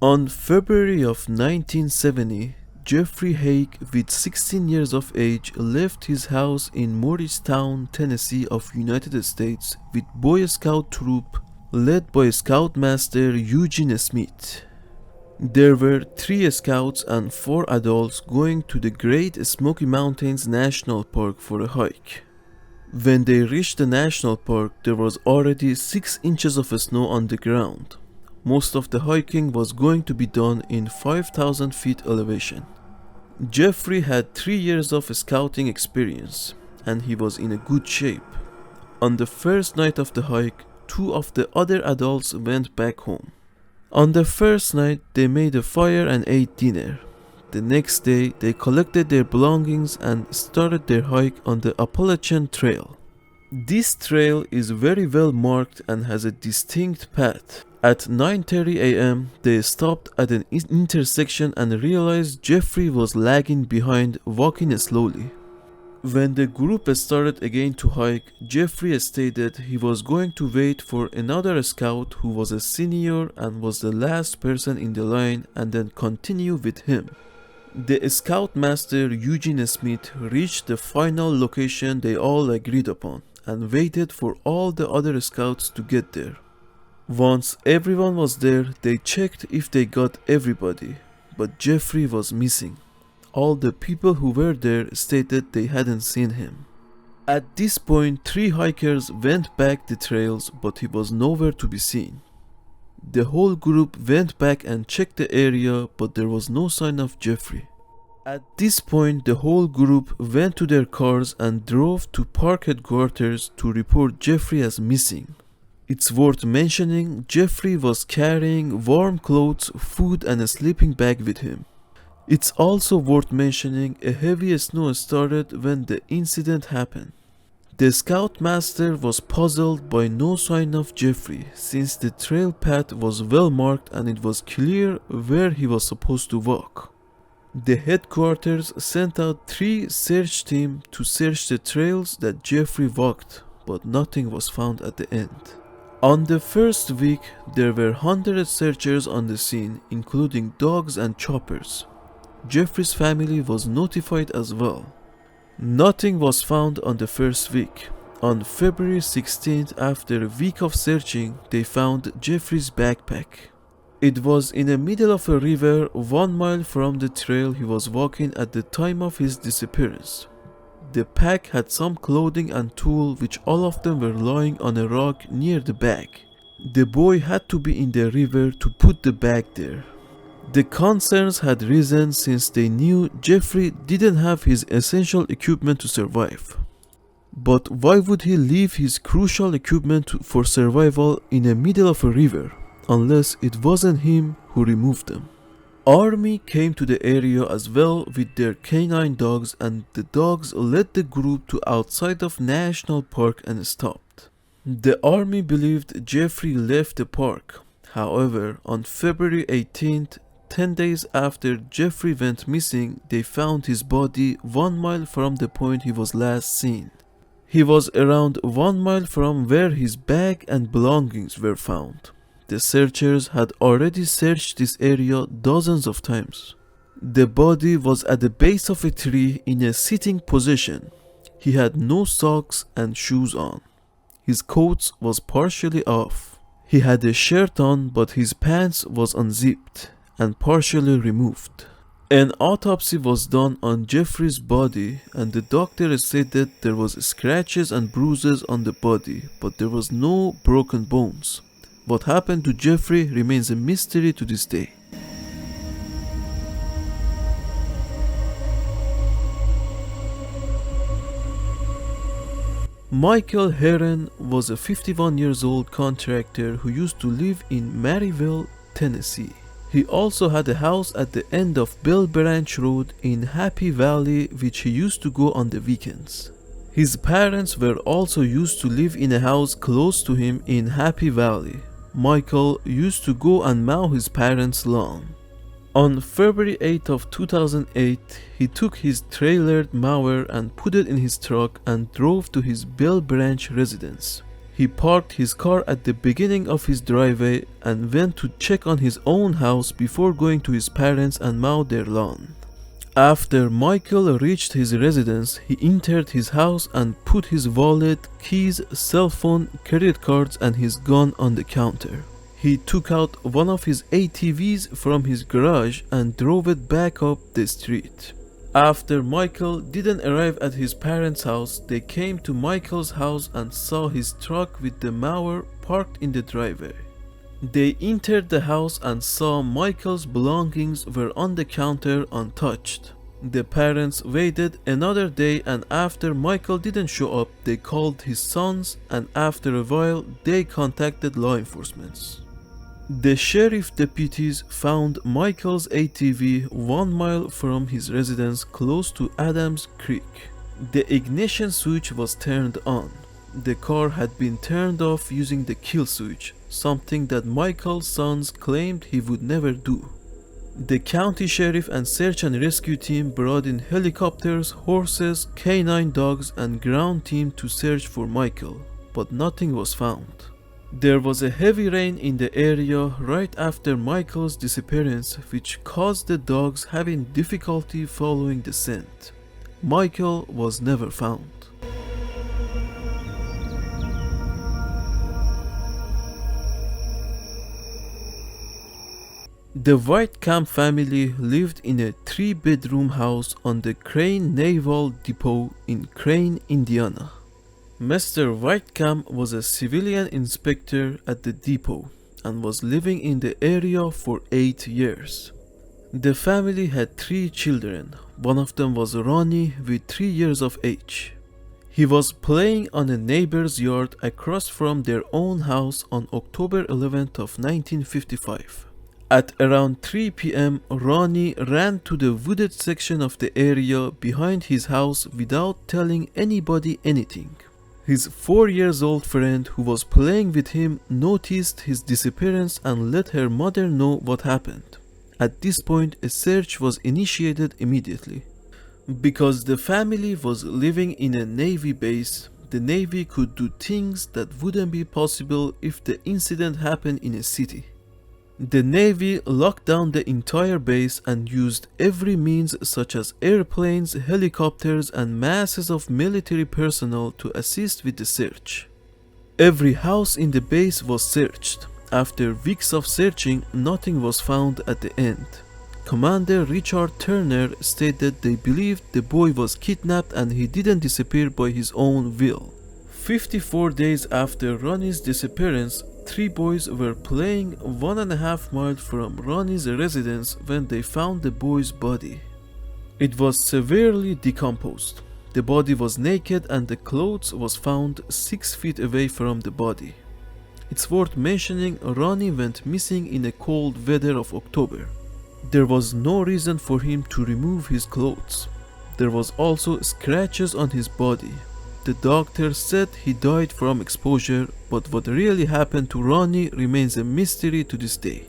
On February of 1970, Jeffrey Haig, with 16 years of age, left his house in Morristown, Tennessee of United States with Boy Scout troop led by Scoutmaster Eugene Smith. There were 3 scouts and 4 adults going to the Great Smoky Mountains National Park for a hike. When they reached the national park, there was already 6 inches of snow on the ground. Most of the hiking was going to be done in 5,000 feet elevation. Jeffrey had 3 years of scouting experience, and he was in a good shape. On the first night of the hike, 2 of the other adults went back home. On the first night, they made a fire and ate dinner. The next day, they collected their belongings and started their hike on the Appalachian Trail. This trail is very well marked and has a distinct path. At 9:30 a.m., they stopped at an intersection and realized Jeffrey was lagging behind, walking slowly. When the group started again to hike, Jeffrey stated he was going to wait for another scout who was a senior and was the last person in the line and then continue with him. The scoutmaster Eugene Smith reached the final location they all agreed upon and waited for all the other scouts to get there. Once everyone was there, they checked if they got everybody, but Jeffrey was missing. All the people who were there stated they hadn't seen him. At this point, 3 hikers went back the trails, but he was nowhere to be seen. The whole group went back and checked the area, but there was no sign of Jeffrey. At this point, the whole group went to their cars and drove to park headquarters to report Jeffrey as missing. It's worth mentioning Jeffrey was carrying warm clothes, food and a sleeping bag with him. It's also worth mentioning a heavy snow started when the incident happened. The scoutmaster was puzzled by no sign of Jeffrey since the trail path was well marked and it was clear where he was supposed to walk. The headquarters sent out 3 search teams to search the trails that Jeffrey walked, but nothing was found at the end. On the first week, there were 100 searchers on the scene, including dogs and choppers. Jeffrey's family was notified as well. Nothing was found on the first week. On February 16th, after a week of searching, they found Jeffrey's backpack. It was in the middle of a river 1 mile from the trail he was walking at the time of his disappearance. The pack had some clothing and tools, which all of them were lying on a rock near the bag. The boy had to be in the river to put the bag there. The concerns had risen since they knew Jeffrey didn't have his essential equipment to survive. But why would he leave his crucial equipment for survival in the middle of a river, unless it wasn't him who removed them? Army came to the area as well with their canine dogs, and the dogs led the group to outside of National Park and stopped. The army believed Jeffrey left the park. However, on February 18th, 10 days after Jeffrey went missing, they found his body 1 mile from the point he was last seen. He was around 1 mile from where his bag and belongings were found. The searchers had already searched this area dozens of times. The body was at the base of a tree in a sitting position. He had no socks and shoes on. His coat was partially off. He had a shirt on, but his pants was unzipped and partially removed. An autopsy was done on Jeffrey's body, and the doctor said that there was scratches and bruises on the body, but there was no broken bones. What happened to Jeffrey remains a mystery to this day. Michael Heron was a 51 years old contractor who used to live in Maryville, Tennessee. He also had a house at the end of Bell Branch Road in Happy Valley, which he used to go on the weekends. His parents were also used to live in a house close to him in Happy Valley. Michael used to go and mow his parents' lawn. On February 8th of 2008, he took his trailered mower and put it in his truck and drove to his Bell Branch residence. He parked his car at the beginning of his driveway and went to check on his own house before going to his parents and mow their lawn. After Michael reached his residence, he entered his house and put his wallet, keys, cell phone, credit cards and his gun on the counter. He took out one of his ATVs from his garage and drove it back up the street. After Michael didn't arrive at his parents' house, they came to Michael's house and saw his truck with the mower parked in the driveway. They entered the house and saw Michael's belongings were on the counter untouched. The parents waited another day, and after Michael didn't show up, they called his sons, and after a while they contacted law enforcement. The sheriff deputies found Michael's ATV 1 mile from his residence close to Adams Creek. The ignition switch was turned on. The car had been turned off using the kill switch, something that Michael's sons claimed he would never do. The county sheriff and search and rescue team brought in helicopters, horses, canine dogs and ground team to search for Michael, but nothing was found. There was a heavy rain in the area right after Michael's disappearance, which caused the dogs having difficulty following the scent. Michael was never found. The Whitecamp family lived in a 3-bedroom house on the Crane Naval Depot in Crane, Indiana. Mr. Whitecamp was a civilian inspector at the depot and was living in the area for 8 years. The family had 3 children. One of them was Ronnie with 3 years of age. He was playing on a neighbor's yard across from their own house on October 11th of 1955. At around 3 p.m., Ronnie ran to the wooded section of the area behind his house without telling anybody anything. His 4-year-old friend who was playing with him noticed his disappearance and let her mother know what happened. At this point, a search was initiated immediately. Because the family was living in a Navy base, the Navy could do things that wouldn't be possible if the incident happened in a city. The Navy locked down the entire base and used every means such as airplanes, helicopters, and masses of military personnel to assist with the search. Every house in the base was searched. After weeks of searching, nothing was found at the end. Commander Richard Turner stated they believed the boy was kidnapped and he didn't disappear by his own will. 54 days after Ronnie's disappearance, 3 boys were playing 1.5 miles from Ronnie's residence when they found the boy's body. It was severely decomposed. The body was naked and the clothes was found 6 feet away from the body. It's worth mentioning Ronnie went missing in the cold weather of October. There was no reason for him to remove his clothes. There was also scratches on his body. The doctor said he died from exposure, but what really happened to Ronnie remains a mystery to this day.